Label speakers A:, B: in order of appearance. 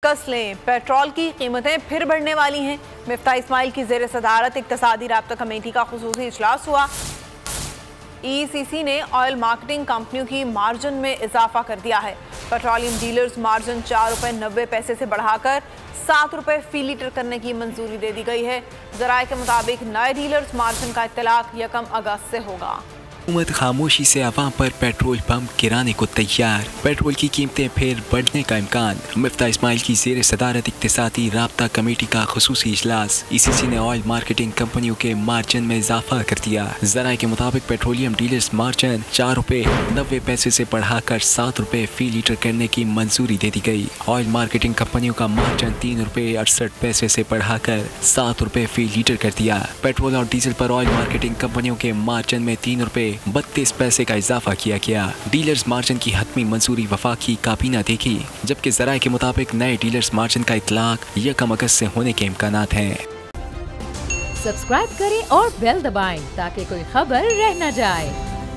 A: कस लें, पेट्रोल की कीमतें फिर बढ़ने वाली हैं। मिफ्ता इस्माइल की ज़ेर सदारत इक़्तिसादी राब्ता कमेटी का खुसूसी इजलास हुआ। ECC ने ऑयल मार्केटिंग कंपनियों की मार्जिन में इजाफा कर दिया है। पेट्रोलियम डीलर्स मार्जिन ₹4.90 से बढ़ाकर ₹7 फी लीटर करने की मंजूरी दे दी गई है। ज़राए के मुताबिक नए डीलर्स मार्जिन का इत्तलाक 1 अगस्त से होगा।
B: हुकूमत खामोशी से अवाम पर पेट्रोल पंप गिराने को तैयार, पेट्रोल की कीमतें फिर बढ़ने का इम्कान। मिफ्ता इस्माइल की ज़ेर सदारत इक़्तिसादी राब्ता कमेटी का खुसूसी इजलास। ECC ने ऑयल मार्केटिंग कंपनियों के मार्जिन में इजाफा कर दिया। ज़राए के मुताबिक पेट्रोलियम डीलर्स मार्जिन ₹4.90 से बढ़ाकर ₹7 फी लीटर करने की मंजूरी दे दी गई। ऑयल मार्केटिंग कंपनियों का मार्जिन ₹3.68 से बढ़ाकर ₹7 फी लीटर कर दिया। पेट्रोल और डीजल पर ऑयल मार्केटिंग कंपनियों के मार्जिन में ₹3.32 का इजाफा किया गया। डीलर्स मार्जिन की हतमी मंजूरी वफाकी काबीना देगी, जबकि ज़राए के मुताबिक नए डीलर्स मार्जिन का इतलाक 1 अगस्त से होने के इम्कानात हैं।
C: सब्सक्राइब करें और बेल दबाएं ताकि कोई खबर रह न जाए।